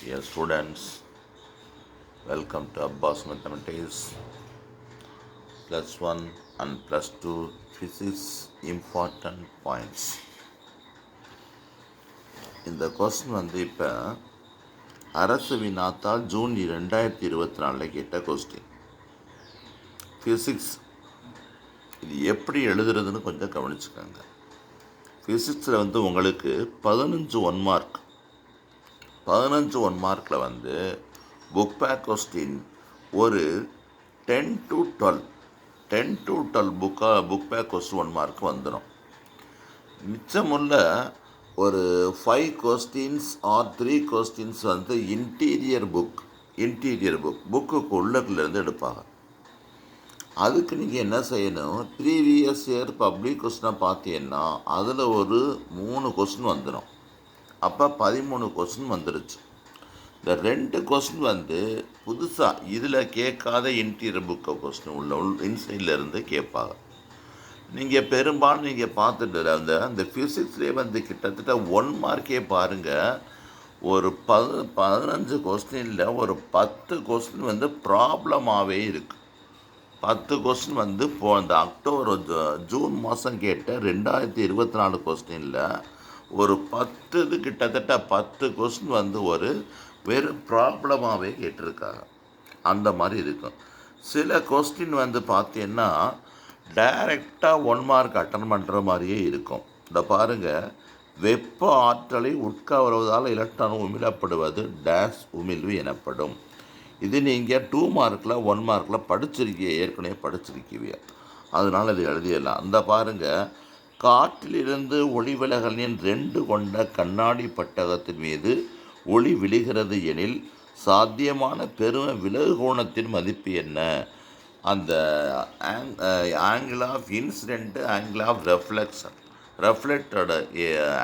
Dear students, welcome to Abbas Mathematics plus 1 and plus 2 physics important points. இந்த question இப்போ அரசு வினாத்தால் June 2024 கேட்ட question. Physics இது எப்படி எழுதுறதுன்னு கொஞ்சம் கவனிச்சுக்கோங்க. ஃபிசிக்ஸில் உங்களுக்கு 15 ஒன் மார்க். 15 ஒன் மார்க்கில் புக் பேக் கொஸ்டின் ஒரு 10 to 12 book back question one mark வந்துடும். மிச்சமுள்ள ஒரு 5 கொஸ்டின்ஸ் ஆர் 3 கொஸ்டின்ஸ் இன்டீரியர் புக்குக்கு உள்ளக்குலேருந்து எடுப்பாங்க. அதுக்கு நீங்கள் என்ன செய்யணும், ப்ரீவியஸ் இயர் பப்ளிக் கொஸ்டினை பார்த்தீங்கன்னா அதில் ஒரு 3 கொஸ்டின் வந்துடும். அப்போ 13 கொஸ்டின் வந்துடுச்சு. இந்த 2 கொஸ்டின் புதுசாக இதில் கேட்காத இன்டீரியர் புக்கை கொஸ்டின் உள்ள இன்சைட்லேருந்து கேட்பாங்க. நீங்கள் பெரும்பாலும் நீங்கள் பார்த்துட்டு அந்த ஃபிசிக்ஸ்லேயே கிட்டத்தட்ட 1 மார்க்கே பாருங்கள். ஒரு 15 கொஸ்டினில் ஒரு 10 கொஸ்டின் ப்ராப்ளமாகவே இருக்குது. 10 கொஸ்டின் அந்த அக்டோபர் ஜூன் மாதம் கேட்ட 2024 கொஸ்டினில் ஒரு 10 கிட்டத்தட்ட 10 கொஸ்டின் ஒரு வெறும் ப்ராப்ளமாகவே கேட்டிருக்காங்க. அந்த மாதிரி இருக்கும். சில கொஸ்டின் பார்த்தீங்கன்னா டைரெக்டாக 1 மார்க் அட்டன் பண்ணுற மாதிரியே இருக்கும். இந்த பாருங்கள், வெப்ப ஆற்றலை உட்கவருவதால் எலக்ட்ரான் உமிழப்படுவது டேஷ் உமிழ்வு எனப்படும். இது நீங்கள் 2 மார்க்கில் 1 மார்க்கில் ஏற்கனவே படிச்சிருக்கீங்க. அதனால் இது எழுதிடலாம். அந்த பாருங்கள், காற்றிலிருந்து ஒளி விலகலின் 2 கொண்ட கண்ணாடி பட்டகத்தின் மீது ஒளி விழுகிறது எனில் சாத்தியமான பெரும விலகு கோணத்தின் மதிப்பு என்ன? அந்த angle of incident, angle of reflected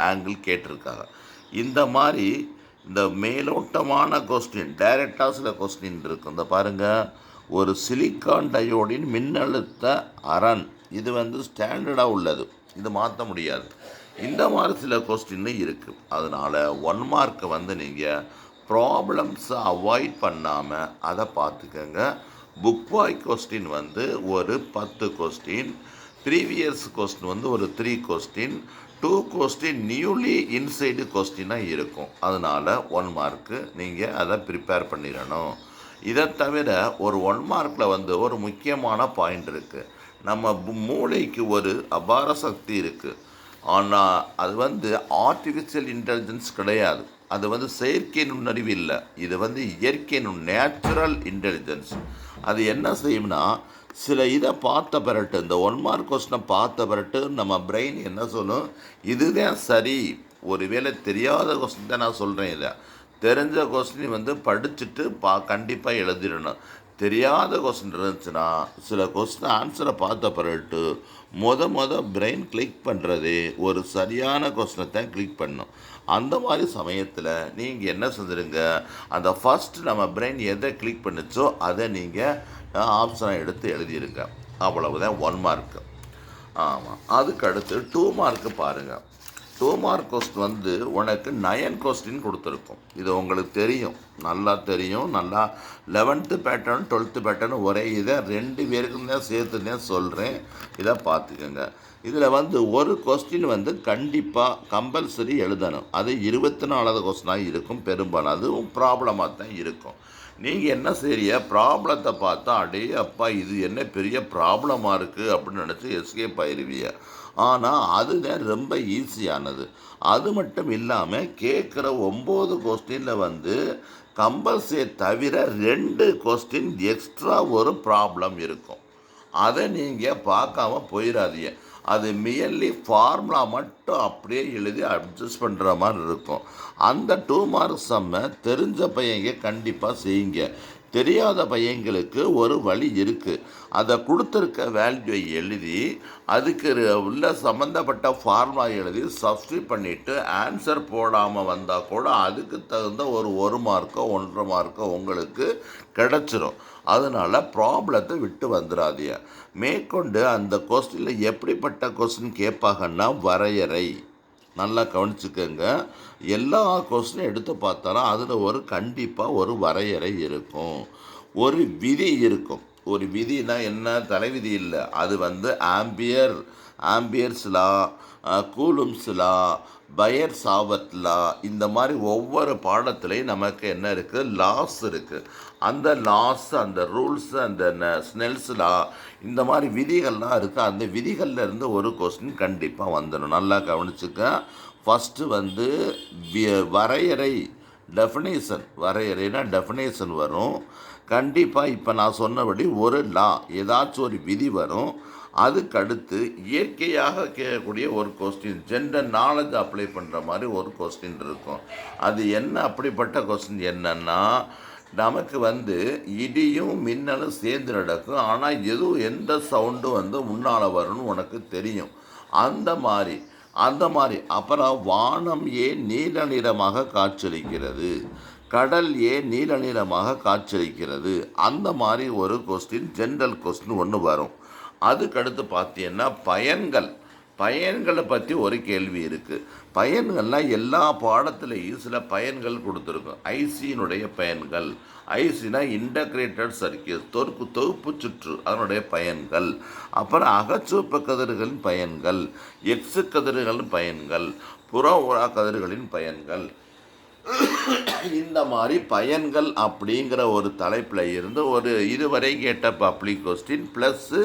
angle கேட்டிருக்காங்க. இந்த மாதிரி இந்த மேலோட்டமான கொஸ்டின் டைரெக்டாக சில கொஸ்டின் இருக்குது. இந்த பாருங்கள், ஒரு சிலிக்கான் டயோடின் மின்னழுத்த அரண் இது ஸ்டாண்டர்டாக உள்ளது, இது மாற்ற முடியாது. இந்த மாதிரி சில கொஸ்டின் இருக்குது. அதனால் 1 மார்க்கை நீங்கள் ப்ராப்ளம்ஸை அவாய்ட் பண்ணாமல் அதை பார்த்துக்கோங்க. புக் பாய் கொஸ்டின் ஒரு 10 கொஸ்டின், ப்ரீவியஸ் கொஸ்டின் ஒரு 3 கொஸ்டின், 2 கொஸ்டின் நியூலி இன்சைடு கொஸ்டினாக இருக்கும். அதனால் 1 மார்க்கு நீங்கள் அதை ப்ரிப்பேர் பண்ணிடணும். இதை தவிர ஒரு 1 மார்க்கில் ஒரு முக்கியமான பாயிண்ட் இருக்குது. நம்ம மூளைக்கு ஒரு அபார சக்தி இருக்குது. ஆனால் அது ஆர்டிஃபிஷியல் இன்டெலிஜென்ஸ் கிடையாது. அது செயற்கை நுண்ணறிவு இல்லை. இது இயற்கை நேச்சுரல் இன்டெலிஜென்ஸ். அது என்ன செய்யும்னா, சில இதை பார்த்த பிறட்டு, இந்த 1 மார்க் கொஸ்டினை பார்த்த பிறட்டு நம்ம பிரெயின் என்ன சொல்லும், இதுதான் சரி. ஒருவேளை தெரியாத கொஸ்டின் தான் நான் சொல்கிறேன். இதை தெரிஞ்ச கொஸ்டின் படிச்சுட்டு கண்டிப்பாக எழுதிடணும். தெரியாத கொஸ்டின் இருந்துச்சுன்னா சில கொஸ்டின் ஆன்சரை பார்த்த பிறகு பிரெயின் கிளிக் பண்ணுறது ஒரு சரியான கொஸ்டினை தான் கிளிக் பண்ணும். அந்த மாதிரி சமயத்தில் நீங்கள் என்ன செஞ்சுருங்க, அந்த ஃபஸ்ட்டு நம்ம பிரெயின் எதை கிளிக் பண்ணிச்சோ அதை நீங்கள் ஆப்ஷனை எடுத்து எழுதியிருங்க. அவ்வளவுதான் 1 மார்க்கு. ஆமாம். அதுக்கு அடுத்து 2 மார்க்கு பாருங்கள். 2 மார்க் கொஸ்டின் உனக்கு 9 கொஸ்டின் கொடுத்துருக்கும். இது உங்களுக்கு தெரியும், நல்லா தெரியும். நல்லா 11th பேட்டர்ன் 12th பேட்டர்ன் ஒரே இதை 2 பேருக்கும் தான் சேர்த்து தான் சொல்கிறேன். இதை பார்த்துக்கோங்க. இதில் ஒரு கொஸ்டின் கண்டிப்பாக கம்பல்சரி எழுதணும். அது 24வது கொஸ்டினாக இருக்கும். பெரும்பாலும் அதுவும் ப்ராப்ளமாக தான் இருக்கும். நீங்கள் என்ன செய்ய, ப்ராப்ளத்தை பார்த்தா அடே அப்பா இது என்ன பெரிய ப்ராப்ளமாக இருக்குது அப்படின்னு நினச்சி எஸ்கேப் ஆயிடுவீங்க. ஆனால் அதுதான் ரொம்ப ஈஸியானது. அது மட்டும் இல்லாமல் கேட்குற 9 கொஸ்டினில் கம்பல்சரி தவிர 2 கொஸ்டின் எக்ஸ்ட்ரா ஒரு ப்ராப்ளம் இருக்கும். அதை நீங்கள் பார்க்காம போயிடாதீங்க. அது மியர்லி ஃபார்முலா மட்டும் அப்படியே எழுதி அட்ஜஸ்ட் பண்ணுற மாதிரி இருக்கும். அந்த 2 மார்க் சம்மை தெரிஞ்ச பையங்க கண்டிப்பாக செய்யுங்க. தெரியாத பையங்களுக்கு ஒரு வழி இருக்குது. அதை கொடுத்துருக்க வேல்யூவை எழுதி அதுக்கு உள்ள சம்மந்தப்பட்ட ஃபார்முலா எழுதி சப்ஸ்டியூட் பண்ணிவிட்டு ஆன்சர் போடாமல் வந்தால் கூட அதுக்கு தகுந்த ஒரு 1 மார்க்கோ 1.5 மார்க்கோ உங்களுக்கு கிடச்சிரும். அதனால் ப்ராப்ளத்தை விட்டு வந்துடாதீங்க. மேற்கொண்டு அந்த கொஸ்டினில் எப்படிப்பட்ட கொஸ்டின் கேட்பாங்கன்னா வரையறை. நல்லா கவனிச்சுக்கோங்க. எல்லா கொஸ்டினும் எடுத்து பார்த்தாலும் அதில் கண்டிப்பாக ஒரு வரையறை இருக்கும், ஒரு விதி இருக்கும். ஒரு விதினா என்ன? தலைவிதி இல்லை, அது ஆம்பியர்ஸ் லா, கூலும்ஸ் லா, பயர் சாவர்ட் லா, இந்த மாதிரி ஒவ்வொரு பாடத்துலேயும் நமக்கு என்ன இருக்குது? லாஸ் இருக்குது. அந்த லாஸ், அந்த ரூல்ஸ், அந்த ஸ்னெல்ஸ் லா, இந்த மாதிரி விதிகள்லாம் இருக்குது. அந்த விதிகளில் இருந்து ஒரு கொஸ்டின் கண்டிப்பாக வந்துடும். நல்லா கவனிச்சுக்க. ஃபஸ்ட்டு வரையறை, வரையறைனா டெஃபினேஷன் வரும் கண்டிப்பாக. இப்போ நான் சொன்னபடி ஒரு லா, ஏதாச்சும் ஒரு விதி வரும். அதுக்கடுத்து இயற்கையாக கேட்கக்கூடிய ஒரு கொஸ்டின், ஜென்ரல் நாலேஜ் அப்ளை பண்ணுற மாதிரி ஒரு கொஸ்டின் இருக்கும். அது என்ன? அப்படிப்பட்ட கொஸ்டின் என்னன்னா, நமக்கு இடியும் மின்னலும் சேர்ந்து நடக்கும், ஆனால் எந்த சவுண்டும் முன்னால் வரும்னு உனக்கு தெரியும். அந்த மாதிரி அப்புறம் வானம் ஏன் நீல நிறமாக காட்சியளிக்கிறது, கடல் ஏன் நீல நிறமாக காட்சியளிக்கிறது, அந்த மாதிரி ஒரு கொஸ்டின், ஜென்ரல் கொஸ்டின் ஒன்று வரும். அதுக்கடுத்து பார்த்தீங்கன்னா பயன்களை பற்றி ஒரு கேள்வி இருக்குது. பயன்கள்லாம் எல்லா பாடத்துலேயும் சில பயன்கள் கொடுத்துருக்கும். ஐசியினுடைய பயன்கள், ஐசினா இன்டகிரேட்டட் சர்க்கியூட், தொகுப்பு சுற்று, அதனுடைய பயன்கள். அப்புறம் அகச்சிவப்பு கதிர்களின் பயன்கள், எக்ஸு கதிர்களின் பயன்கள், புற ஊதா கதிர்களின் பயன்கள். இந்த மாதிரி பயன்கள் அப்படிங்கிற ஒரு தலைப்பில் இருந்து இதுவரை கேட்ட பப்ளிக் கொஸ்டின் ப்ளஸ்ஸு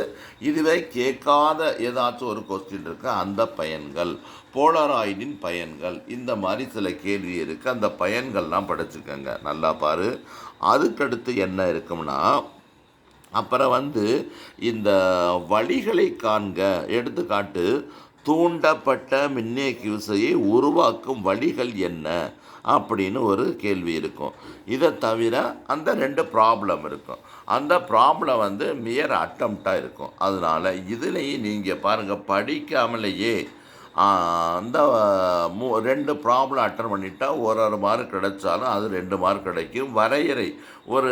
இதுவரை கேட்காத ஏதாச்சும் ஒரு கொஸ்டின் இருக்குது, அந்த பயன்கள், போலராய்டின் பயன்கள், இந்த மாதிரி சில கேள்வி இருக்குது. அந்த பயன்கள்லாம் படிச்சுக்கோங்க, நல்லா பாரு. அதுக்கடுத்து என்ன இருக்கும்னா, அப்புறம் இந்த வழிகளை காண்க. எடுத்துக்காட்டு, தூண்டப்பட்ட மின்னேக்கி விசையை உருவாக்கும் வழிகள் என்ன அப்படின்னு ஒரு கேள்வி இருக்கும். இதை தவிர அந்த 2 ப்ராப்ளம் இருக்கும். அந்த ப்ராப்ளம் மியர் அட்டம்ப்டாக இருக்கும். அதனால் இதுலேயும் நீங்கள் பாருங்கள், படிக்காமலேயே அந்த 2 ப்ராப்ளம் அட்டன் பண்ணிட்டா ஒரு மார்க் கிடைச்சாலும் அது 2 மார்க் கிடைக்கும். வரையறை ஒரு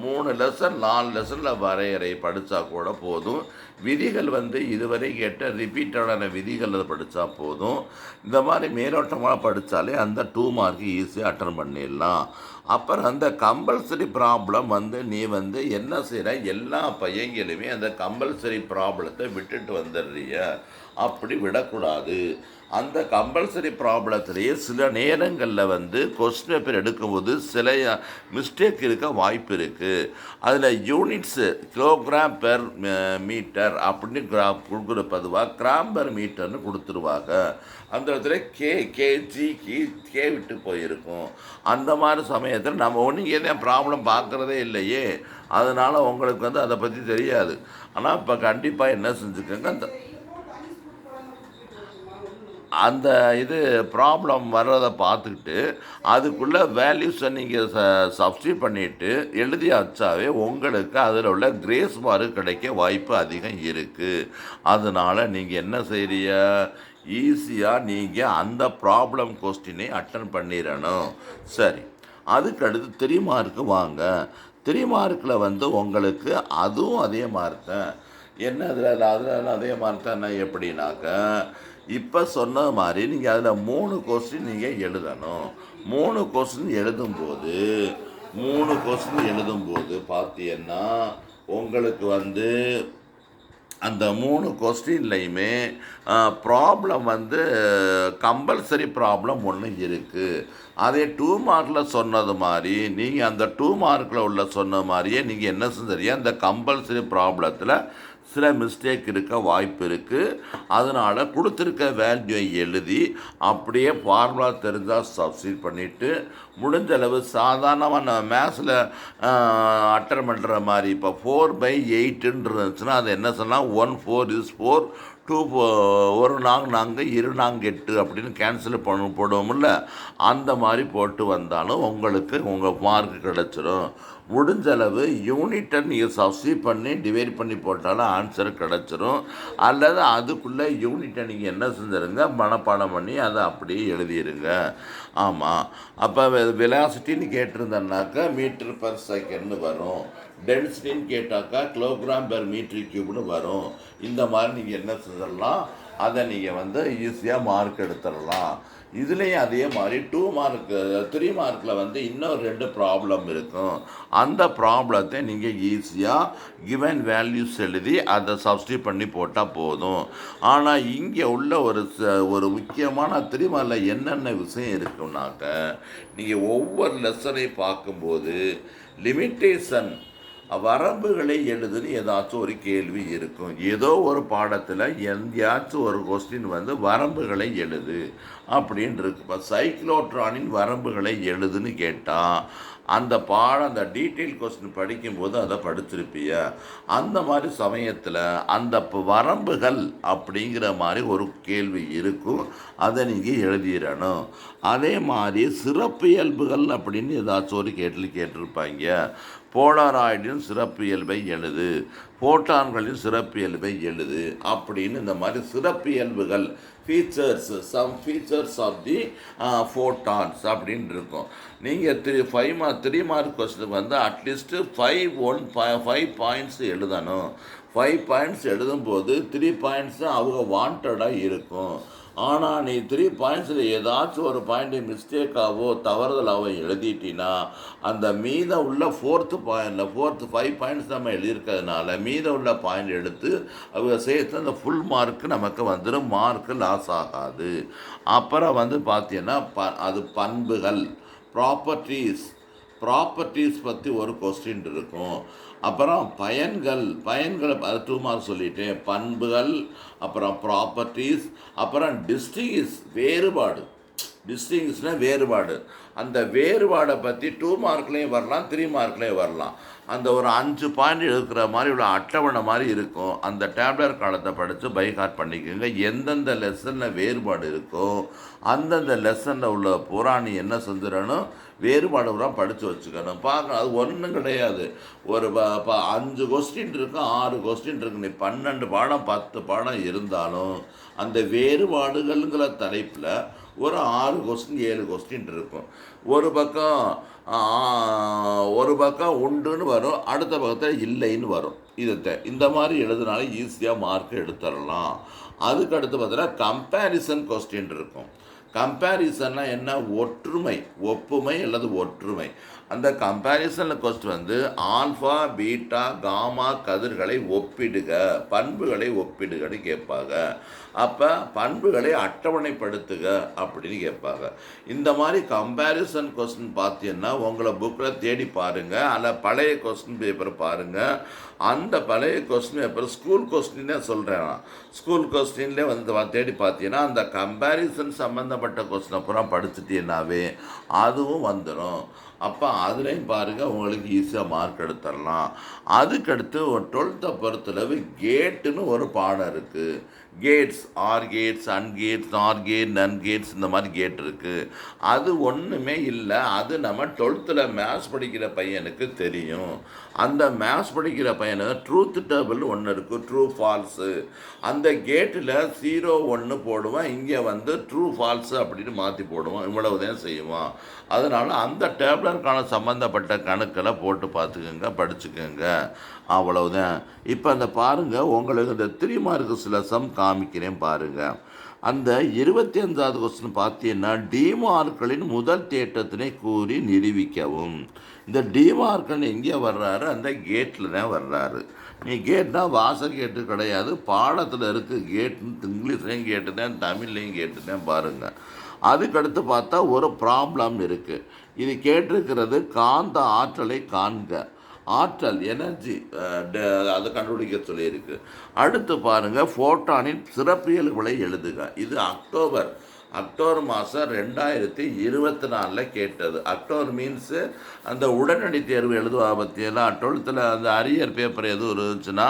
3 லெசன் 4 லெசனில் வரையறை படித்தா கூட போதும். விதிகள் இதுவரை கேட்ட ரிப்பீட்டடான விதிகள் படித்தா போதும். இந்த மாதிரி மேலோட்டமாக படித்தாலே அந்த 2 மார்க் ஈஸியாக அட்டன் பண்ணிடலாம். அப்புறம் அந்த கம்பல்சரி ப்ராப்ளம் நீ என்ன செய்கிற, எல்லா பையங்களுமே அந்த கம்பல்சரி ப்ராப்ளத்தை விட்டுட்டு வந்துடுறிய. அப்படி விடக்கூடாது. அந்த கம்பல்சரி ப்ராப்ளத்திலேயே சில நேரங்களில் கொஸ்டின் பேப்பர் எடுக்கும்போது சில மிஸ்டேக் இருக்க வாய்ப்பு இருக்குது. அதில் யூனிட்ஸு கிலோகிராம் பெர் மீட்டர் அப்படின்னு கொடுக்குற பதுவாக கிராம் பெர் மீட்டர்னு கொடுத்துருவாங்க. அந்த இடத்துல கேஜி கே விட்டு போயிருக்கும். அந்த மாதிரி சமயத்தில் நம்ம ஒன்றும் எதையும் ப்ராப்ளம் பார்க்குறதே இல்லையே, அதனால் உங்களுக்கு அதை பற்றி தெரியாது. ஆனால் இப்போ கண்டிப்பாக என்ன செஞ்சுக்கோங்க, அந்த இது ப்ராப்ளம் வர்றதை பார்த்துக்கிட்டு அதுக்குள்ளே வேல்யூஸை நீங்கள் சப்ஸ்டியூட் பண்ணிவிட்டு எழுதி வச்சாவே உங்களுக்கு அதில் உள்ள கிரேஸ் மார்க் கிடைக்க வாய்ப்பு அதிகம் இருக்குது. அதனால் நீங்கள் என்ன செய்கிறீங்க, ஈஸியாக நீங்கள் அந்த ப்ராப்ளம் கொஸ்டினை அட்டன் பண்ணிடணும். சரி, அதுக்கடுத்து 3 மார்க்கு வாங்க. 3 மார்க்கில் உங்களுக்கு அதுவும் அதே மார்க் தான். என்ன அதில் அதே மார்க் தான். எப்படின்னாக்க, இப்போ சொன்ன மாதிரி நீங்கள் அதில் 3 கொஸ்டின் நீங்கள் எழுதணும். 3 கொஸ்டின் எழுதும்போது பார்த்தீங்கன்னா உங்களுக்கு அந்த 3 கொஸ்டின்லையுமே ப்ராப்ளம் கம்பல்சரி ப்ராப்ளம் ஒன்று இருக்குது. அதே 2 மார்க்கில் சொன்னது மாதிரி நீங்கள் அந்த 2 மார்க்கில் சொன்ன மாதிரியே நீங்கள் என்ன செஞ்சீங்க, அந்த கம்பல்சரி ப்ராப்ளத்தில் சில மிஸ்டேக் இருக்க வாய்ப்பு இருக்குது. அதனால் கொடுத்துருக்க வேல்யூவை எழுதி அப்படியே ஃபார்முலா தெரிஞ்சால் சப்ஸ்டிட் பண்ணிவிட்டு, முடிஞ்சளவு சாதாரணமாக நம்ம மேத்ஸில் அட்டன் பண்ணுற மாதிரி இப்போ 4/8 இருந்துச்சுன்னா அது என்ன சொன்னால் 1 4 is 4, 2 1 4 2 8 அப்படின்னு கேன்சல் போடுவோம்ல, அந்த மாதிரி போட்டு வந்தாலும் உங்களுக்கு உங்கள் மார்க் கிடச்சிரும். முடிஞ்சளவு யூனிட்டை நீங்கள் சப்ஸ்டிட் பண்ணி டிவைட் பண்ணி போட்டாலும் ஆன்சர் கிடச்சிரும். அல்லது அதுக்குள்ளே யூனிட்டை நீங்கள் என்ன செஞ்சுருங்க, மனப்பாடம் பண்ணி அதை அப்படியே எழுதிடுங்க. ஆமாம், அப்போ வெலாசிட்டின்னு கேட்டிருந்தேன்னாக்கா மீட்டர் பர் செகண்ட்னு வரும். டென்சிட்டின்னு கேட்டாக்கா கிலோகிராம் பெர் மீட்டர் கியூப்னு வரும். இந்த மாதிரி நீங்கள் என்ன செஞ்சிடலாம், அதை நீங்கள் வந்து ஈஸியாக மார்க் எடுத்துடலாம். இதுலேயும் அதே மாதிரி 2 மார்க்கு 3 மார்க்கில் வந்து இன்னும் 2 ப்ராப்ளம் இருக்கும். அந்த ப்ராப்ளத்தை நீங்கள் ஈஸியாக கிவன் வேல்யூஸ் எழுதி அதை சப்ஸ்டியூட் பண்ணி போட்டால் போதும். ஆனால் இங்கே உள்ள ஒரு முக்கியமான 3 மார்க்கில் என்னென்ன விஷயம் இருக்குன்னாக்க, நீங்கள் ஒவ்வொரு லெசனையும் பார்க்கும்போது லிமிட்டேஷன் வரம்புகளை எழுதுன்னு ஏதாச்சும் ஒரு கேள்வி இருக்கும். ஏதோ ஒரு பாடத்தில் எங்கேயாச்சும் ஒரு கொஸ்டின் வந்து வரம்புகளை எழுது அப்படின்னு இருக்கு. இப்போ சைக்ளோட்ரானின் வரம்புகளை எழுதுன்னு கேட்டால் அந்த அந்த டீட்டெயில் கொஸ்டின் படிக்கும்போது அதை படிச்சிருப்பிய. அந்த மாதிரி சமயத்தில் அந்த வரம்புகள் அப்படிங்கிற மாதிரி ஒரு கேள்வி இருக்கும், அதை நீங்கள் எழுதிடணும். அதே மாதிரி சிறப்பியல்புகள் அப்படின்னு ஏதாச்சும் ஒரு கேட்டிருப்பாங்க. போலாராய்டின் சிறப்பியல்பை எழுது, போட்டான்களின் சிறப்பியல்பை எழுது அப்படின்னு இந்த மாதிரி சிறப்பியல்புகள் some features of the photons அப்படின்னு இருக்கும். நீங்கள் 3 மார்க் கொஸ்டினுக்கு வந்து அட்லீஸ்ட்டு 5 பாயிண்ட்ஸ் எழுதணும். 5 பாயிண்ட்ஸ் எழுதும்போது 3 பாயிண்ட்ஸு அவங்க வாண்டடாக இருக்கும். ஆனால் நீ 3 பாயிண்ட்ஸில் ஏதாச்சும் ஒரு பாயிண்ட்டை மிஸ்டேக்காவோ தவறுதலாவோ எழுதிட்டினா அந்த மீத உள்ள 4th 5 பாயிண்ட்ஸ் நம்ம எழுதியிருக்கிறதுனால மீத உள்ள பாயிண்ட் எடுத்து அவங்க சேர்த்து அந்த ஃபுல் மார்க்கு நமக்கு வந்துடும், மார்க்கு லாஸ் ஆகாது. அப்புறம் வந்து பார்த்தீங்கன்னா அது பண்புகள், ப்ராப்பர்ட்டிஸ் பற்றி ஒரு கொஸ்டின் இருக்கும். அப்புறம் பயன்களை 2 மார்க் சொல்லிட்டேன். பண்புகள், அப்புறம் ப்ராப்பர்ட்டிஸ், அப்புறம் டிஸ்டிங்ஸ்னால் வேறுபாடு. அந்த வேறுபாடை பற்றி 2 மார்க்லேயும் வரலாம், 3 மார்க்லேயும் வரலாம். அந்த ஒரு 5 பாயிண்ட் எடுக்கிற மாதிரி உள்ள அட்டவணை மாதிரி இருக்கும். அந்த டேப்லர் காலத்தை படித்து பைகாட் பண்ணிக்கோங்க. எந்தெந்த லெசனில் வேறுபாடு இருக்கோ அந்தந்த லெசனில் உள்ள புராணி என்ன செஞ்சிடணும், வேறுபாடு பூரா படித்து வச்சுக்கணும். பார்க்கணும், அது ஒன்றும் கிடையாது. ஒரு 5 கொஸ்டின் இருக்கும், 6 கொஸ்டின் இருக்கு. நீ 12 பாடம் 10 பாடம் இருந்தாலும் அந்த வேறுபாடுகள்ங்கிற தலைப்பில் ஒரு 6 கொஸ்டின் 7 கொஸ்டின் இருக்கும். ஒரு பக்கம் உண்டுன்னு வரும், அடுத்த பக்கத்தில் இல்லைன்னு வரும். இந்த மாதிரி எழுதுனாலும் ஈஸியாக மார்க் எடுத்துடலாம். அதுக்கு அடுத்து பார்த்தீங்கன்னா கம்பேரிசன் கொஸ்டின் இருக்கும். கம்பேரிசன்னா என்ன, ஒப்புமை அல்லது ஒற்றுமை. அந்த கம்பேரிசனில் கொஸ்டின் வந்து ஆல்ஃபா பீட்டா காமா கதிர்களை ஒப்பிடுக, பண்புகளை ஒப்பிடுகன்னு கேட்பாங்க. அப்போ பண்புகளை அட்டவணைப்படுத்துக அப்படின்னு கேட்பாங்க. இந்த மாதிரி கம்பேரிசன் கொஸ்டின் பார்த்தீங்கன்னா உங்களை புக்கில் தேடி பாருங்கள், அதில் பழைய கொஸ்டின் பேப்பர் பாருங்கள். அந்த பழைய கொஸ்டின் பேப்பர் ஸ்கூல் கொஸ்டினே சொல்கிறேன் நான். ஸ்கூல் கொஸ்டின்லேயே வந்து தேடி பார்த்தீங்கன்னா அந்த கம்பேரிசன் சம்மந்தப்பட்ட கொஸ்டினை பூரா படிச்சுட்டீங்கன்னாவே அதுவும் வந்துடும். அப்போ அதுலேயும் பாருங்கள், உங்களுக்கு ஈஸியாக மார்க் எடுத்துடலாம். அதுக்கடுத்து ஒரு 12th பொறுத்தளவு கேட்டுன்னு ஒரு பாடம் இருக்குது. Gates, OR gates, AND gates, NOR gate, NAND gates, இந்த மாதிரி கேட் இருக்குது. அது ஒன்றுமே இல்லை. அது நம்ம 12th மேத்ஸ் படிக்கிற பையனுக்கு தெரியும். அந்த மேத்ஸ் படிக்கிற பையனுக்கு ட்ரூத் டேபிள் ஒன்று இருக்குது, ட்ரூ ஃபால்ஸு. அந்த கேட்டில் 0 1 போடுவான், இங்கே வந்து ட்ரூ ஃபால்ஸு அப்படின்னு மாற்றி போடுவான். இவ்வளவுதான் செய்வான். அதனால் அந்த டேப்லருக்கான சம்மந்தப்பட்ட கணக்கில் போட்டு பார்த்துக்கோங்க, படிச்சுக்கோங்க. அவ்வளவுதான். இப்போ அந்த பாருங்கள், உங்களுக்கு இந்த 3 மார்க்கு சில சம் காமிக்கிறேன் பாருங்கள். அந்த 25வது கொஸ்டின் பார்த்தீங்கன்னா டிமார்க்களின் முதல் தேற்றத்தினை கூறி நிரூபிக்கவும். இந்த டிமார்க்கன் எங்கே வர்றாரு, அந்த கேட்டில் தான் வர்றாரு. நீ கேட்னால் வாசல் கேட்டு கிடையாது, பாடத்தில் இருக்குது. கேட்டுன்னு இங்கிலீஷ்லேயும் கேட்டு தான், தமிழ்லேயும் கேட்டு தான் பாருங்கள். அதுக்கடுத்து பார்த்தா ஒரு ப்ராப்ளம் இருக்குது. இது கேட்டிருக்கிறது காந்த ஆற்றலை காண்க, ஆற்றல் எனர்ஜி அதை கண்டுபிடிக்க சொல்லியிருக்கு. அடுத்து பாருங்கள், ஃபோட்டானின் சிறப்பியல்புகளை எழுதுக. இது அக்டோபர் மாதம் 2024 கேட்டது. அக்டோபர் மீன்ஸு அந்த உடனடி தேர்வு எழுதுவா பற்றியெல்லாம் 12th அந்த அரியர் பேப்பர் எதுவும் இருந்துச்சுன்னா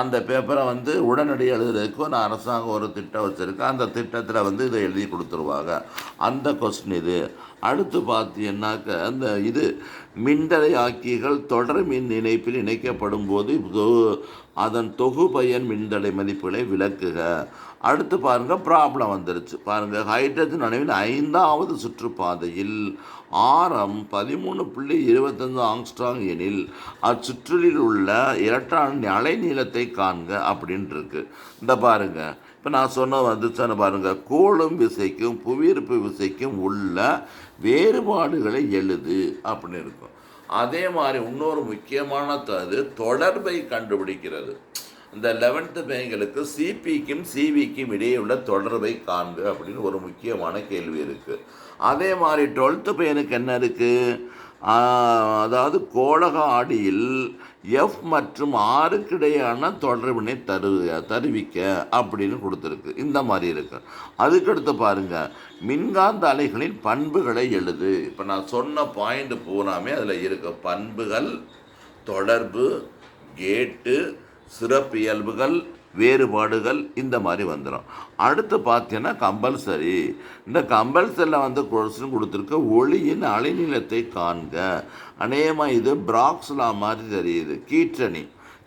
அந்த பேப்பரை வந்து உடனடி எழுதுறதுக்கு நான் அரசாங்கம் ஒரு திட்டம் வச்சுருக்கேன். அந்த திட்டத்தில் வந்து இதை எழுதி கொடுத்துருவாங்க. அந்த கொஸ்டின் இது. அடுத்து பார்த்தீங்கன்னாக்க அந்த மின்தடை ஆக்கிகள் தொடர் மின் இணைப்பில் இணைக்கப்படும் போது அதன் தொகுபயன் மின்தடை மதிப்புகளை விளக்குக. அடுத்து பாருங்கள், ப்ராப்ளம் வந்துருச்சு பாருங்கள். ஹைட்ரஜன் அணுவின் 5வது சுற்றுப்பாதையில் ஆரம் 13.25 ஆங்ஸ்ட்ராங் எனில் அச்சுற்றில் உள்ள எலக்ட்ரானின் அலைநீளத்தை காண்க அப்படின்ட்டு இருக்கு. இந்த பாருங்கள், இப்போ நான் சொன்ன வந்துச்சான்னு பாருங்கள், கோளும் விசைக்கும் புவியீர்ப்பு விசைக்கும் உள்ள வேறுபாடுகளை எழுது அப்படின்னு இருக்கும். அதே மாதிரி இன்னொரு முக்கியமான தொடர்பை கண்டுபிடிக்கிறது. இந்த 11th பையங்களுக்கு சிபிக்கும் சிவிக்கும் இடையே உள்ள தொடர்பை காண்க அப்படின்னு ஒரு முக்கியமான கேள்வி இருக்குது. அதே மாதிரி 12th பையனுக்கு என்ன இருக்குது, அதாவது கோளக ஆடியில் எஃப் மற்றும் ஆருக்கு இடையான தொடர்பினை தருவிக்க அப்படின்னு கொடுத்துருக்கு. இந்த மாதிரி இருக்கு. அதுக்கடுத்து பாருங்கள், மின்காந்த அலைகளின் பண்புகளை எழுது. இப்போ நான் சொன்ன பாயிண்ட் பூராமே அதில் இருக்கு. பண்புகள், தொடர்பு, கேட்டு, சிறப்பியல்புகள், வேறுபாடுகள், இந்த மாதிரி வந்துடும். அடுத்து பார்த்தீங்கன்னா கம்பல்சரி. இந்த கம்பல்சரியில் கொஸ்டின் கொடுத்துருக்க ஒளியின் அலைநீளத்தை காண்க. அநேகமாக இது பிராக்ஸ்லா மாதிரி தெரியுது.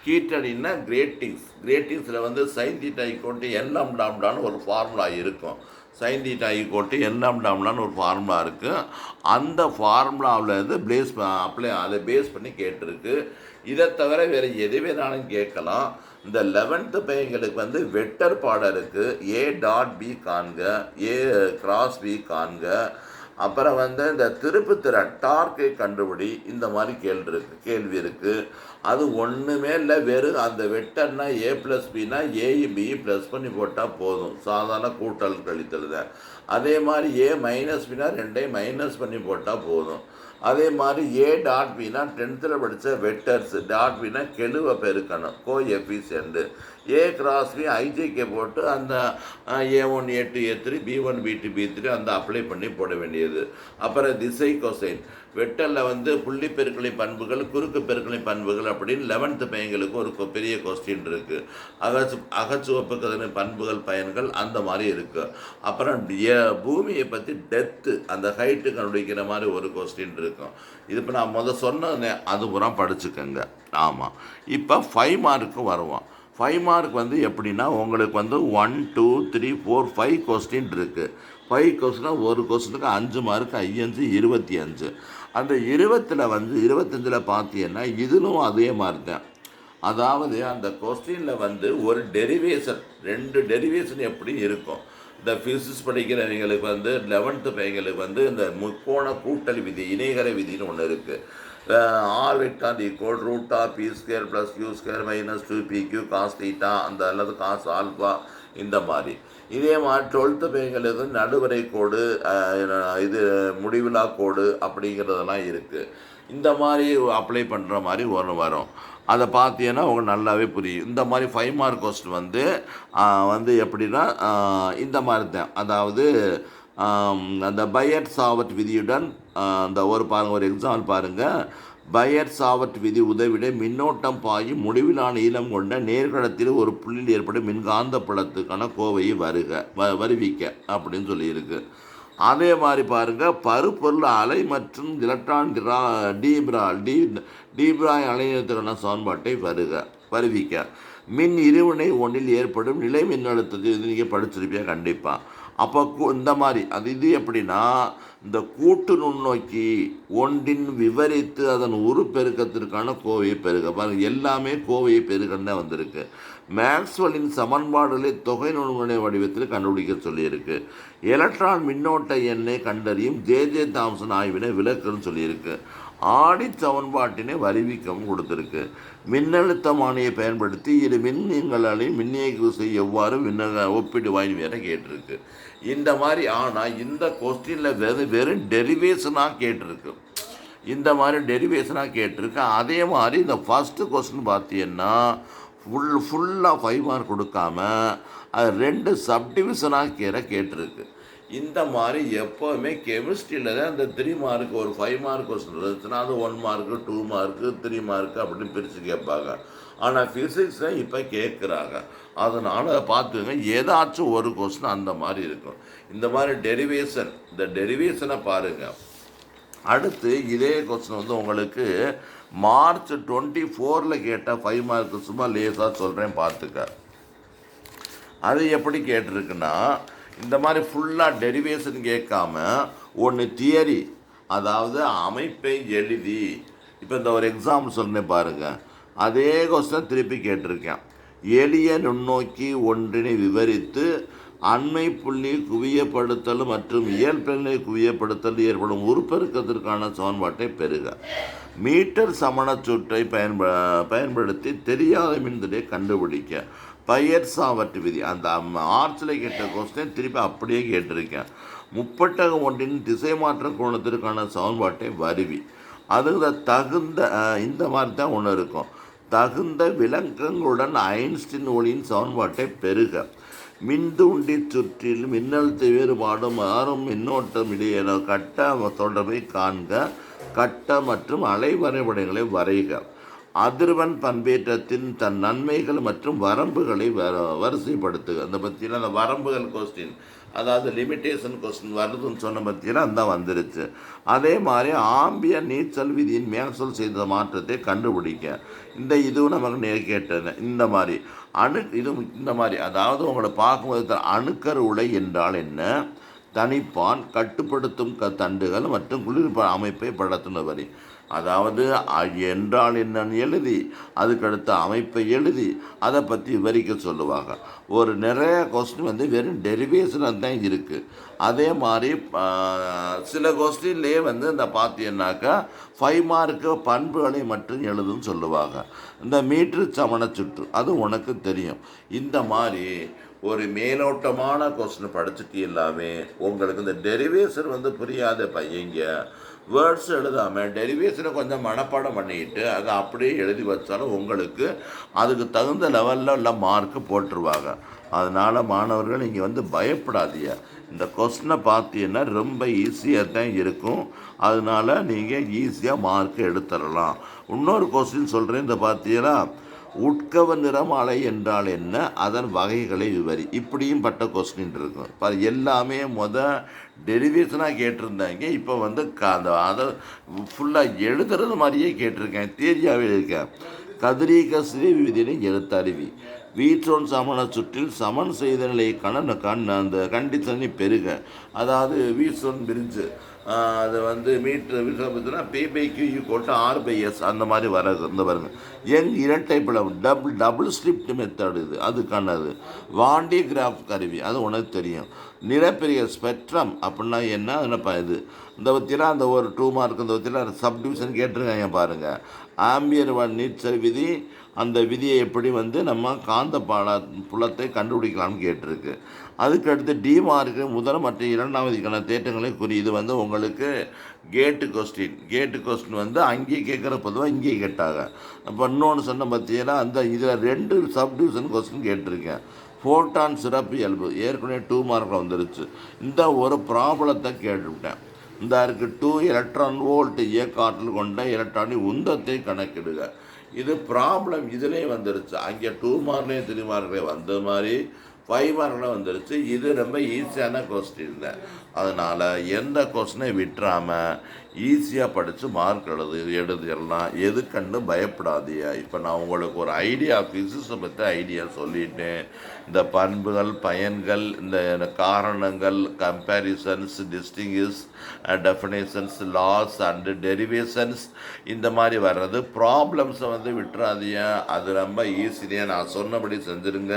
கீற்றணின்னா கிரேட்டிங்ஸில் சைன் தீட்டா ஈக்குவல் என் லாம்டான்னு ஒரு ஃபார்முலா இருக்கும். சைன் தீட்டா ஈக்குவல் என் லாம்டான்னு ஒரு ஃபார்முலா இருக்குது. அந்த ஃபார்முலாவில் அதை பேஸ் பண்ணி கேட்டிருக்கு. இதை தவிர வேறு எது வேணாலும் கேட்கலாம். இந்த 11th பையங்களுக்கு வெக்டர் பாடம் இருக்குது. ஏ டாட் பி காண்க, ஏ கிராஸ் பி காண்க. அப்புறம் இந்த திருப்புத்திறன் டார்க்கை கண்டுபிடி. இந்த மாதிரி கேள்வி இருக்குது. அது ஒன்றுமே இல்லை, வெறும் அந்த வெக்டர்னா ஏ ப்ளஸ் பின்னா ஏயும் பி ப்ளஸ் பண்ணி போட்டால் போதும். சாதாரண கூட்டல் கழித்தல் தான். அதே மாதிரி ஏ மைனஸ் பின்னா ரெண்டையும் மைனஸ் பண்ணி போட்டால் போதும். அதே மாதிரி ஏ டாட் பின்னா 10th படித்த வெக்டர்ஸ், டாட் பின்னா கெழுவை பெருக்கணும், coefficient. A cross B i j k போட்டு அந்த A1 A2 A3 B1 B2 B3 அந்த அப்ளை பண்ணி போட வேண்டியது. அப்புறம் திசை கொசைன் வெக்டரில் புள்ளி பெருக்கலை பண்புகள், குறுக்கு பெருக்கலை பண்புகள் அப்படின்னு 11th பையங்களுக்கு ஒரு பெரிய கொஸ்டின் இருக்குது. அகச்சுவப்பு கதிரின் பண்புகள், பயன்கள், அந்த மாதிரி இருக்குது. அப்புறம் பூமியை பற்றி டெப்த்து, அந்த ஹைட்டு கண்டுபிடிக்கிற மாதிரி ஒரு கொஸ்டின் இருக்கும். இது இப்போ நான் சொன்னேன், அது பூரா படிச்சுக்கோங்க. ஆமாம். இப்போ 5 மார்க்கு வருவோம். 5 மார்க் எப்படின்னா உங்களுக்கு 1 2 3 4 5 கொஸ்டின் இருக்குது. 5 கொஸ்டினாக ஒரு கொஸ்டினுக்கு 5 மார்க், 5 25. அந்த 25 பார்த்தீங்கன்னா இதிலும் அதே மாதிரி தான். அதாவது அந்த கொஸ்டினில் ஒரு டெரிவேஷன், 2 டெரிவேஷன் எப்படி இருக்கும். இந்த ஃபிசிக்ஸ் படிக்கிறவங்களுக்கு 11th பையங்களுக்கு இந்த முக்கோண கூட்டல் விதி, இணைகர விதின்னு ஒன்று இருக்குது. R vector equal root of P square plus Q square minus 2pq cos theta, அந்த அல்லது காஸ் ஆல்ஃபா, இந்த மாதிரி. இதே மாதிரி 12th பையங்களுக்கு நடுவரை கோடு, இது முடிவிலா கோடு அப்படிங்கிறதெல்லாம் இருக்குது. இந்த மாதிரி அப்ளை பண்ணுற மாதிரி ஒன்று வரும். அதை பார்த்தீங்கன்னா உங்களுக்கு நல்லாவே புரியும். இந்த மாதிரி 5 மார்க் கொஸ்டின் எப்படின்னா இந்த மாதிரி தான். அதாவது அந்த பையட் சாவர்ட் விதியுடன் அந்த ஒரு எக்ஸாம்பிள் பாருங்கள். பையட் சாவர்ட் விதி உதவிட மின்னோட்டம் பாயும் முடிவிலான நீளம் கொண்ட நேர்கடத்தில் ஒரு புள்ளியில் ஏற்படும் மின்காந்த புலத்துக்கான கோவையை வருவிக்க அப்படின்னு சொல்லியிருக்கு. அதே மாதிரி பாருங்கள், பருப்பொருள் அலை மற்றும் எலக்ட்ரான் டீப்ராய் அலைநிலத்துக்கான சமன்பாட்டை வருவிக்க. மின் இருவினை ஒன்றில் ஏற்படும் நிலை மின்னழுத்தத்தை இது நீங்கள் படிச்சிருப்பியா கண்டிப்பாக. அப்போ இந்த மாதிரி இது எப்படின்னா, இந்த கூட்டு நுண்ணோக்கி ஒன்றின் விவரித்து அதன் உருப்பெருக்கத்திற்கான கோவையை பெருக்க பாருங்கள். எல்லாமே கோவையை பெருக்கன்னு தான் வந்திருக்கு. மேக்ஸ்வெல்லின் சமன்பாடுகளை தொகை நுண்ணுணை வடிவத்தில் கண்டுபிடிக்க சொல்லியிருக்கு. எலக்ட்ரான் மின்னோட்ட எண்ணை கண்டறியும் ஜே தாம்சன் ஆய்வினை விளக்குன்னு சொல்லியிருக்கு. ஆடி சமன்பாட்டினை வருவிக்கவும் கொடுத்துருக்கு. மின்னழுத்தமானியை பயன்படுத்தி இரு மின்னியங்களாலையும் மின்னியக்கு விசை எவ்வாறு ஒப்பீடு வாங்கி வேற கேட்டிருக்கு. இந்த மாதிரி. ஆனால் இந்த கொஸ்டினில் வெறும் டெரிவேஷனாக கேட்டிருக்கு. இந்த மாதிரி டெரிவேஷனாக கேட்டிருக்கு. அதே மாதிரி இந்த ஃபஸ்ட்டு கொஸ்டின் பார்த்தீங்கன்னா ஃபுல்லாக 5 மார்க் கொடுக்காம அது 2 சப்டிவிஷனாக கேட்டிருக்கு. இந்த மாதிரி எப்போவுமே கெமிஸ்ட்ரியில் தான் இந்த 3 மார்க் ஒரு 5 மார்க் கொஸ்டின் இருந்துச்சுன்னா அது 1 மார்க்கு 2 மார்க்கு 3 மார்க்கு அப்படின்னு பிரித்து கேட்பாங்க. ஆனால் ஃபிசிக்ஸில் இப்போ கேட்குறாங்க. அதனால் பார்த்துங்க, ஏதாச்சும் ஒரு கொஸ்டின் அந்த மாதிரி இருக்கும். இந்த மாதிரி இந்த டெரிவேஷனை பாருங்கள். அடுத்து இதே கொஸ்டின் உங்களுக்கு மார்ச் 24 கேட்டால் 5 மார்க்கு சும்மா லேசாக சொல்கிறேன் பார்த்துக்க. அது எப்படி கேட்டிருக்குன்னா, இந்த மாதிரி ஃபுல்லாக டெரிவேஷன் கேட்காம ஒன்று தியரி, அதாவது அமைப்பை எழுதி. இப்போ இந்த ஒரு எக்ஸாம்பிள் சொன்னேன் பாருங்கள். அதே கொஸ்டின் திருப்பி கேட்டிருக்கேன். எளிய நுண்ணோக்கி ஒன்றினை விவரித்து அண்மை புள்ளி குவியப்படுத்தல் மற்றும் இயல்பெண்ணை குவியப்படுத்தல் ஏற்படும் உருப்பெருக்கத்திற்கான சமன்பாட்டை பெறுக. மீட்டர் சமணச்சுற்றை பயன்படுத்தி தெரியாத மின்தடையை கண்டுபிடிக்க. பையர்சாவர்ட் விதி. அந்த ஆர்ச்சில் கேட்ட கொஸ்டின் திருப்பி அப்படியே கேட்டிருக்கேன். முப்பட்டகம் ஒன்றின் திசை மாற்ற கோணத்திற்கான சமன்பாட்டை வருவி. அதுக்கு தகுந்த இந்த மாதிரி தான் ஒன்று இருக்கும். தகுந்த விளக்கங்களுடன் ஐன்ஸ்டீன் ஒளியின் சமன்பாட்டை பெறுக. மின்தூண்டி சுற்றில் மின்னழுத்த வேறுபாடு மாறும் மின்னோட்டம் இடையே கட்ட தொடர்பை காண்க. கட்ட மற்றும் அலை வரைபடங்களை வரைக. அதிர்வெண் பண்பேற்றத்தின் தன் நன்மைகள் மற்றும் வரம்புகளை வரிசைப்படுத்துக. அந்த பற்றியில் அந்த வரம்புகள் கொஸ்டின், அதாவது லிமிட்டேஷன் கொஸ்டின் வருதுன்னு சொன்ன பற்றியில் அந்த வந்துருச்சு. அதே மாதிரி ஆம்பியர் நீச்சல் விதியின் மேக்ஸ்வெல் செய்த மாற்றத்தை கண்டுபிடிக்க. இதுவும் நமக்கு கேட்டது. இந்த மாதிரி இது இந்த மாதிரி, அதாவது உங்களை பார்க்கும்போது அணுக்கரு உலை என்றால் என்ன, தனிப்பான், கட்டுப்படுத்தும் தண்டுகள் மற்றும் குளிர்ப அமைப்பை படத்தின வரி. அதாவது என்றால் என்னன்னு எழுதி அதுக்கடுத்த அமைப்பை எழுதி அதை பற்றி விவரிக்க சொல்லுவாங்க. ஒரு நிறைய கொஸ்டின் வெறும் டெரிவேஷன் தான் இருக்குது. அதே மாதிரி சில கொஸ்டின்லேயே இந்த பார்த்தீங்கன்னாக்கா 5 மார்க்கு பண்புகளை மட்டும் எழுதுன்னு சொல்லுவாங்க. இந்த மீட்ரு சமண சுற்று அது உனக்கு தெரியும். இந்த மாதிரி ஒரு மேலோட்டமான கொஸ்டின் படிச்சுட்டு எல்லாமே உங்களுக்கு இந்த டெரிவேஷன் புரியாத பையங்க வேர்ட்ஸ் எழுதாமல் டெரிவேஷனை கொஞ்சம் மனப்பாடம் பண்ணிக்கிட்டு அதை அப்படியே எழுதி வச்சாலும் உங்களுக்கு அதுக்கு தகுந்த லெவலில் உள்ள மார்க்கு போட்டுருவாங்க. அதனால் மாணவர்கள் நீங்கள் பயப்படாதீங்க. இந்த கொஸ்டினை பார்த்தீங்கன்னா ரொம்ப ஈஸியாக தான் இருக்கும். அதனால் நீங்கள் ஈஸியாக மார்க்கு எடுத்துடலாம். இன்னொரு கொஸ்டின் சொல்கிறேன். இந்த பார்த்தீங்கன்னா உட்கவ நிறம் அலை என்றால் என்ன, அதன் வகைகளை விவரி. இப்படியும் பட்ட கொஸ்டின் இருக்கும். எல்லாமே டெரிவேஷனாக கேட்டிருந்தாங்க. இப்போ அதை ஃபுல்லாக எழுதுறது மாதிரியே கேட்டிருக்கேன். தேரியாகவே இருக்கேன். கதிரீக ஸ்ரீ விதினை எழுத்தறிவி. வீற்றோன் சமண சுற்றில் சமன் செய்த நிலையை அந்த கண்டிஷனை பெருக. அதாவது வீற்றோன் பிரிஞ்சு அது மீட்ரு பார்த்தீங்கன்னா P/Q R/S அந்த மாதிரி இந்த பாருங்க. இரட்டை பிளவு டபுள் ஸ்லிப்ட் மெத்தட் இது அதுக்கானது. வாண்டி கிராஃப் கருவி அது உனக்கு தெரியும். நிறப்பெரிய ஸ்பெக்ட்ரம் அப்படின்னா என்ன என்னப்பா இது. இந்த பற்றிலாம் அந்த ஒரு 2 மார்க் இந்த பற்றிலாம் சப்டிவிஷன் கேட்டிருக்காங்க பாருங்கள். ஆம்பியர் நீச்சல் விதி, அந்த விதியை எப்படி நம்ம காந்த புலத்தை கண்டுபிடிக்கலாம்னு கேட்டிருக்கு. அதுக்கடுத்து டி மார்க்கு முதல் மற்றும் இரண்டாவதுக்கான தேட்டங்களை குறி. இது உங்களுக்கு கேட்டு கொஸ்டின் அங்கேயே கேட்குற பொதுவாக இங்கேயே கேட்டாங்க. அப்போ இன்னொன்று சொன்ன பார்த்தீங்கன்னா இதில் 2 சப்டிவிஷன் கொஸ்டின் கேட்டிருக்கேன். ஃபோட்டான் சிறப்பு இயல்பு ஏற்கனவே 2 மார்க்கில் வந்துருச்சு. இந்த ஒரு ப்ராப்ளத்தை கேட்டுவிட்டேன். இருக்கு 2 எலக்ட்ரான் வோல்ட் இயக்க ஆற்றல் கொண்ட எலக்ட்ரானிக் உந்தத்தை கணக்கிடுக. இது ப்ராப்ளம் இதிலே வந்துருச்சு. அங்கே 2 மார்க்லேயே 3 மார்க்லேயே வந்த மாதிரி 5 மார்க்கில் வந்துருச்சு. இது ரொம்ப ஈஸியான கொஸ்டின் தான். அதனால் எந்த கொஸ்டினை விட்டுறாமல் ஈஸியாக படித்து மார்க் எழுதிடலாம். எது கண்டு பயப்படாதீங்க. இப்போ நான் உங்களுக்கு ஒரு ஃபிசிக்ஸை பற்றி ஐடியா சொல்லிட்டேன். இந்த பண்புகள், பயன்கள், இந்த காரணங்கள், comparisons, distinguish, definitions, laws and derivations இந்த மாதிரி வர்றது. ப்ராப்ளம்ஸை விட்டுறாதீங்க. அது ரொம்ப ஈஸியாக நான் சொன்னபடி செஞ்சுருங்க.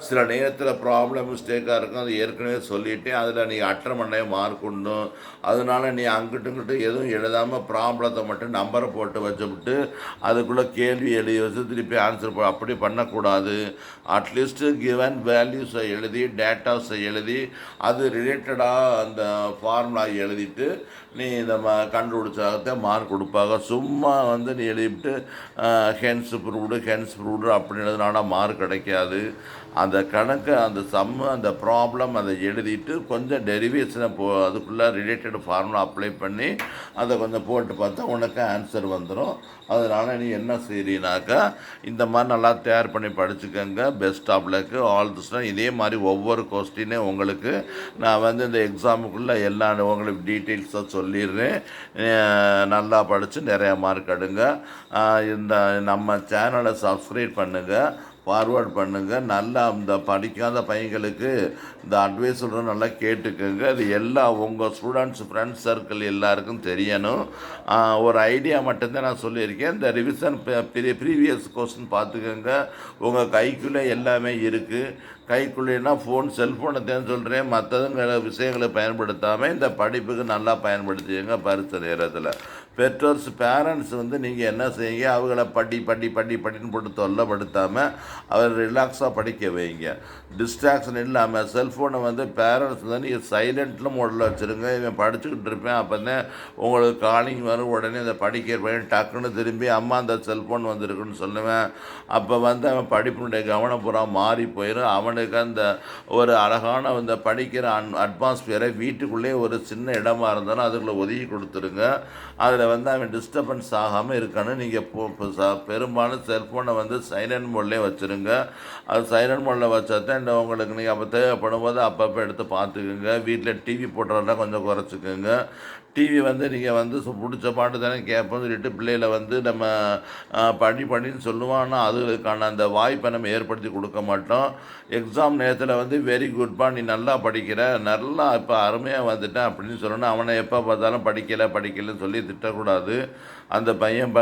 சில நேரத்தில் ப்ராப்ளம் மிஸ்டேக்காக இருக்கும். அது ஏற்கனவே சொல்லிவிட்டேன். அதில் நீங்கள் அட்டர் பண்ண மார்க் உண்டும். அதனால் நீ அங்கிட்டு எதுவும் எழுதாமல் ப்ராப்ளத்தை மட்டும் நம்பரை போட்டு வச்சுவிட்டு அதுக்குள்ளே கேள்வி எழுதி வச்சு திருப்பி ஆன்சர் அப்படி பண்ணக்கூடாது. அட்லீஸ்ட்டு கிவன் வேல்யூஸை எழுதி டேட்டாஸை எழுதி அது ரிலேட்டடாக அந்த ஃபார்முலா எழுதிட்டு நீ இந்த கண்டுபிடிச்சாகத்தான் மார்க் கொடுப்பாங்க. சும்மா நீ எழுதிவிட்டு ஹென்ஸ் ப்ரூவ்டு அப்படின்றதுனால மார்க் கிடைக்காது. அந்த கணக்கு, அந்த சம்மு, அந்த ப்ராப்ளம் அதை எழுதிட்டு கொஞ்சம் டெரிவேஷனை அதுக்குள்ளே ரிலேட்டட் ஃபார்முலா அப்ளை பண்ணி அதை கொஞ்சம் போட்டு பார்த்தா உனக்கு ஆன்சர் வந்துடும். அதனால் நீ என்ன செய்றீனாக்கா இந்த மாதிரி நல்லா தயார் பண்ணி படிச்சுக்கோங்க. Best of luck, all the star. இதே மாதிரி ஒவ்வொரு கொஸ்டினே உங்களுக்கு நான் இந்த எக்ஸாமுக்குள்ளே எல்லா உங்களுக்கு டீட்டெயில்ஸாக சொல்லிடுறேன். நல்லா படித்து நிறையா மார்க் எடுங்க. இந்த நம்ம சேனலை சப்ஸ்கிரைப் பண்ணுங்கள். ஃபார்வேர்ட் பண்ணுங்கள். நல்லா இந்த படிக்காத பையங்களுக்கு இந்த அட்வைஸ் சொல்கிறோம், நல்லா கேட்டுக்கோங்க. அது எல்லா உங்கள் ஸ்டூடெண்ட்ஸ் ஃப்ரெண்ட்ஸ் சர்க்கிள் எல்லாருக்கும் தெரியணும். ஒரு ஐடியா மட்டும்தான் நான் சொல்லியிருக்கேன். இந்த ரிவிஷன் ப்ரீவியஸ் கொஸ்டின் பார்த்துக்கோங்க. உங்கள் கைக்குள்ளே எல்லாமே இருக்குது. கைக்குள்ளேனா செல்ஃபோனை தான் சொல்கிறேன். மற்றதுங்கிற விஷயங்களை பயன்படுத்தாமல் இந்த படிப்புக்கு நல்லா பயன்படுத்திங்க பரிசு நேரத்தில். பேரண்ட்ஸ் நீங்கள் என்ன செய்யுங்க, அவங்கள படின்னு போட்டு தொல்லைப்படுத்தாமல் அவர் ரிலாக்ஸாக படிக்க வைங்க. டிஸ்ட்ராக்ஷன் இல்லாமல் செல்ஃபோனை பேரண்ட்ஸ் நீங்கள் சைலண்ட்டில் மோடில் வச்சுருங்க. இவன் படிச்சுக்கிட்டு இருப்பேன், அப்போ தான் உங்களுக்கு காலிங் வரும். உடனே அந்த படிக்கிற பையன் டக்குன்னு திரும்பி அம்மா அந்த செல்ஃபோன் வந்திருக்குன்னு சொல்லுவேன். அப்போ அவன் படிப்பினுடைய கவனம் பூரா மாறி போயிடும். அவனுக்கு அந்த ஒரு அழகான அந்த படிக்கிற அட்மாஸ்பியரை வீட்டுக்குள்ளேயே ஒரு சின்ன இடமா இருந்தாலும் அதுக்குள்ளே ஒதுக்கி கொடுத்துருங்க. அதில் அவன் டிஸ்டர்பன்ஸ் ஆகாமல் இருக்கணும். நீங்கள் பெரும்பாலும் செல்ஃபோனை சைலண்ட் மோட்லேயே வச்சுருங்க. அது சைலண்ட் மோடில் வச்சா தான் உங்களுக்கு நீங்கள் அப்போ தேவைப்படும் போது அப்பப்போ எடுத்து பார்த்துக்குங்க. வீட்டில் டிவி போடுறதெல்லாம் கொஞ்சம் குறைச்சிக்கோங்க. டிவி நீங்கள் பிடிச்ச பாட்டு தானே கேட்போம் சொல்லிட்டு பிள்ளைகளை நம்ம படின்னு சொல்லுவான்னா அதுக்கான அந்த வாய்ப்பை நம்ம ஏற்படுத்தி கொடுக்க மாட்டோம். எக்ஸாம் நேரத்தில் வெரி குட்பா, நீ நல்லா படிக்கிற, நல்லா இப்போ அருமையாக வந்துட்டேன் அப்படின்னு சொல்லணும். அவனை எப்போ பார்த்தாலும் படிக்கலைன்னு சொல்லி திட்டக்கூடாது. அந்த பையன்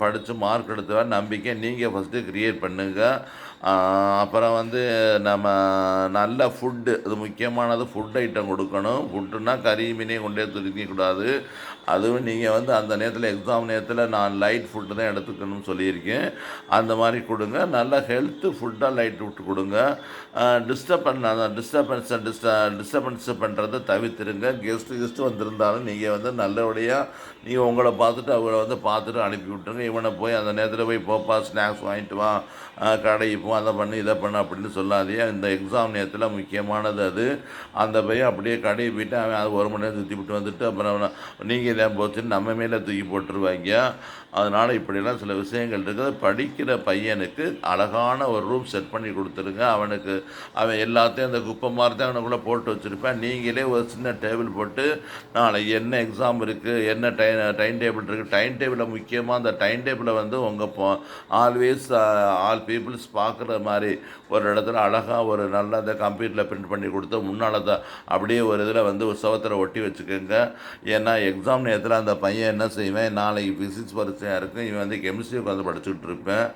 படித்து மார்க் எடுத்த நம்பிக்கை நீங்கள் ஃபஸ்ட்டு க்ரியேட் பண்ணுங்கள். அப்புறம் நம்ம நல்ல ஃபுட்டு, அது முக்கியமானது. ஃபுட் ஐட்டம் கொடுக்கணும். ஃபுட்டுன்னா கறி மீனையும் கொண்டே துதிக்கக்கூடாது. அதுவும் நீங்கள் அந்த நேரத்தில் எக்ஸாம் நேரத்தில் நான் லைட் ஃபுட்டு தான் எடுத்துக்கணும்னு சொல்லியிருக்கேன். அந்த மாதிரி கொடுங்க. நல்ல ஹெல்த்து ஃபுட்டாக லைட் ஃபுட்டு கொடுங்க. டிஸ்டர்பன்ஸ் பண்ணுறதை தவிர்த்துருங்க. கெஸ்ட்டு வந்திருந்தாலும் நீங்கள் நல்லபடியாக நீங்கள் உங்களை பார்த்துட்டு அவங்கள பார்த்துட்டு அனுப்பி விட்டுருங்க. இவனை போய் அந்த நேரத்தில் போய் போப்பா ஸ்நாக்ஸ் வாங்கிட்டு வா, கடைக்கு போ, அதை பண்ணு இதை பண்ணு அப்படின்னு சொல்லாதே. இந்த எக்ஸாம் நேரத்தில் முக்கியமானது அது. அந்த பையன் அப்படியே கடையை போய்ட்டு அவன் அது 1 மணி நேரம் சுற்றி விட்டு வந்துட்டு அப்புறம் நீங்கள் இதான் போச்சுன்னு நம்ம மேலே தூக்கி போட்டுருவாங்க. அதனால் இப்படிலாம் சில விஷயங்கள் இருக்குது. படிக்கிற பையனுக்கு அழகான ஒரு ரூம் செட் பண்ணி கொடுத்துருங்க. அவன் எல்லாத்தையும் அந்த குப்பை மாதிரி தான் அவனுக்குள்ளே போட்டு வச்சுருப்பேன். நீங்களே ஒரு சின்ன டேபிள் போட்டு நாளைக்கு என்ன எக்ஸாம் இருக்குது, என்ன டைம் டேபிள் இருக்குது, டைம் டேபிளை முக்கியமாக அந்த டைம் டேபிளை உங்கள் ஆல்வேஸ் ஆல் பீப்புள்ஸ் பார்க்குற மாதிரி ஒரு இடத்துல அழகாக ஒரு நல்ல அந்த கம்ப்யூட்டரில் பிரிண்ட் பண்ணி கொடுத்து முன்னால் அப்படியே ஒரு இதில் ஒரு சவத்தில் ஒட்டி வச்சுக்கோங்க. ஏன்னா எக்ஸாம் நேரத்தில் அந்த பையன் என்ன செய்வேன், நாளைக்கு ஃபிசிக்ஸ் பரிச்சையாக இருக்கும், இவன் கெமிஸ்ட்ரி உட்காந்து படிச்சுக்கிட்டு இருப்பேன்.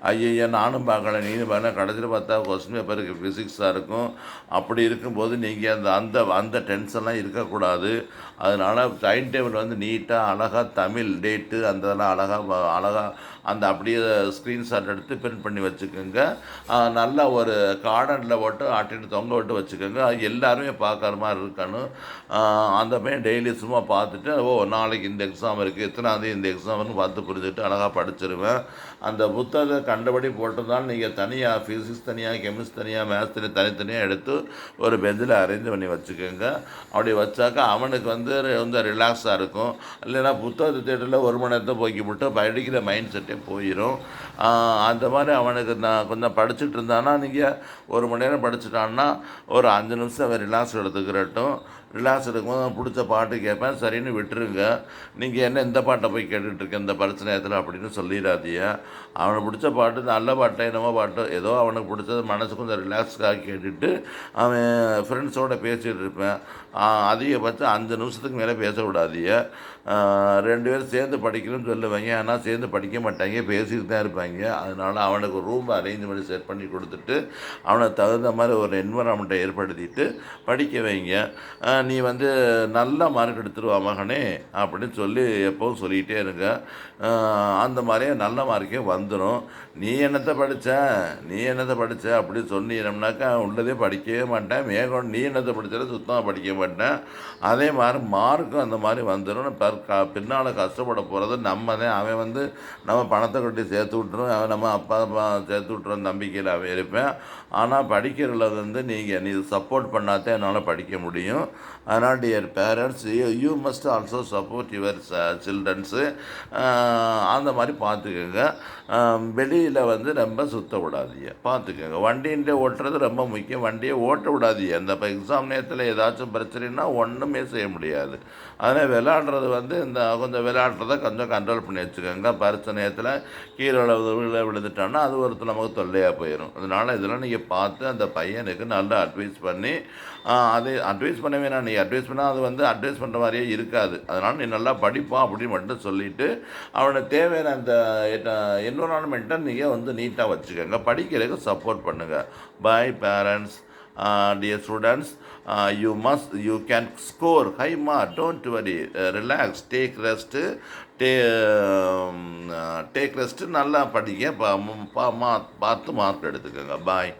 ஐயா நானும் பார்க்கல நீனும் பார்க்கல, கடைசியில் பார்த்தா கொஸ்டின் பேப்பருக்கு ஃபிசிக்ஸாக இருக்கும். அப்படி இருக்கும்போது நீங்கள் அந்த டென்ஷன்லாம் இருக்கக்கூடாது. அதனால் டைம் டேபிள் நீட்டாக அழகாக தமிழ் டேட்டு அந்த இதெல்லாம் அழகாக அந்த அப்படியே ஸ்க்ரீன்ஷாட் எடுத்து பிரிண்ட் பண்ணி வச்சுக்கோங்க. நல்லா ஒரு கார்டனில் போட்டு ஆட்டிட்டு தொங்க விட்டு வச்சுக்கோங்க. எல்லாருமே பார்க்குற மாதிரி இருக்கணும். அந்த பையன் டெய்லி சும்மா பார்த்துட்டு நாளைக்கு இந்த எக்ஸாம் இருக்குது, எத்தனாவது இந்த எக்ஸாம்னு பார்த்து புரிஞ்சுட்டு அழகாக படிச்சிருவேன். அந்த புத்தகத்தை கண்டபடி போட்டிருந்தாலும் நீங்கள் தனியாக ஃபிசிக்ஸ் தனியாக, கெமிஸ்ட்ரி தனியாக, மேத்ஸ் தனித்தனியாக எடுத்து ஒரு பெஞ்சில் அரேஞ்ச் பண்ணி வச்சுக்கோங்க. அப்படி வச்சாக்கா அவனுக்கு கொஞ்சம் ரிலாக்ஸாக இருக்கும். இல்லைன்னா புத்தகத்தை தேட்டரில் 1 மணி நேரத்தை போக்கி விட்டு படிக்கிற மைண்ட் செட்டே போயிடும். அந்த மாதிரி அவனுக்கு நான் கொஞ்சம் படிச்சுட்டு இருந்தான்னா நீங்கள் 1 மணி நேரம் படிச்சுட்டான்னா ஒரு 5 நிமிஷம் அவன் ரிலாக்ஸ் எடுத்துக்கிறட்டும். ரிலாக்ஸ் எடுக்கும்போது அவன் பிடிச்ச பாட்டு கேட்பேன், சரின்னு விட்டுருங்க. நீங்கள் என்ன இந்த பாட்டை போய் கேட்டுட்ருக்கேன் இந்த பரிச்சை நேரத்தில் அப்படின்னு சொல்லிடாதீங்க. அவனுக்கு பிடிச்ச பாட்டு நல்ல பாட்டோ என்னமோ பாட்டோ ஏதோ அவனுக்கு பிடிச்சது மனசு கொஞ்சம் ரிலாக்ஸ்க்காக கேட்டுட்டு அவன் ஃப்ரெண்ட்ஸோடு பேசிகிட்டு இருப்பேன். அதிகபட்சம் 5 நிமிஷத்துக்கு மேலே பேச விடாதீங்க. 2 பேரும் சேர்ந்து படிக்கணும்னு சொல்லுவாங்க, ஆனால் சேர்ந்து படிக்க மாட்டாங்க, பேசிட்டு தான் இருப்பாங்க. அதனால் அவனுக்கு ஒரு ரூம் அரேஞ்ச் பண்ணி செட் பண்ணி கொடுத்துட்டு அவனுக்கு தகுந்த மாதிரி ஒரு என்வரான்மெண்ட்டை ஏற்படுத்திட்டு படிக்க வைங்க. நீ நல்ல மார்க் எடுத்துருவா மகனே அப்படின்னு சொல்லி எப்போவும் சொல்லிகிட்டே இருங்க. அந்த மாதிரியே நல்ல மார்க்கே வந்துடும். நீ என்னத்தை படித்த அப்படி சொன்னீங்கன்னாக்கா உள்ளதே படிக்கவே மாட்டேன். நீ என்னத்தை படித்தாலும் சுத்தமாக படிக்க மாட்டேன். அதே மாதிரி மார்க்கும் அந்த மாதிரி வந்துடும். பின்னால் கஷ்டப்பட போகிறது நம்ம தான். அவன் நம்ம பணத்தை கட்டி சேர்த்து விட்டுரும், அவன் நம்ம அப்பா சேர்த்து விட்டுற நம்பிக்கையில் அவன் இருப்பேன். ஆனால் படிக்கிறதுல நீ சப்போர்ட் பண்ணாதான் என்னால் படிக்க முடியும். அதனால் dear parents, you must also support your childrens. அந்த மாதிரி பார்த்துக்கோங்க. வெளியில் ரொம்ப சுற்ற விடாதீங்க, பார்த்துக்கோங்க. வண்டின்ட்டு ஓட்டுறது ரொம்ப முக்கியம். வண்டியை ஓட்ட விடாதீங்க. அந்த எக்ஸாம் நேரத்தில் ஏதாச்சும் பிரச்சனைனா ஒன்றுமே செய்ய முடியாது. அதனால் விளையாடுறது வந்து இந்த கொஞ்சம் விளையாடுறத கொஞ்சம் கண்ட்ரோல் பண்ணி வச்சுக்கோங்க. பரீட்சை நேரத்தில் கீழே விழுந்துட்டோன்னா அது ஒருத்தர் நமக்கு தொல்லையாக போயிடும். அதனால் இதெல்லாம் நீங்கள் பார்த்து அந்த பையனுக்கு நல்லா அட்வைஸ் பண்ணி அது அட்வைஸ் பண்ண வேணாம். நீ அட்வைஸ் பண்ணால் அது வந்து அட்வைஸ் பண்ணுற மாதிரியே இருக்காது. அதனால் நீ நல்லா படிப்பான் அப்படின்னு மட்டும் சொல்லிவிட்டு அவனுக்கு தேவையான அந்த என்விரான்மெண்ட்டை நீங்கள் வந்து நீட்டாக வச்சுக்கோங்க. படிக்கிறதுக்கு சப்போர்ட் பண்ணுங்கள். Bye parents, dear students, you can score high mark, don't worry, relax, take rest, take rest, நல்லா படிங்க, பார்த்து மார்க் எடுத்துக்கோங்க. பாய்.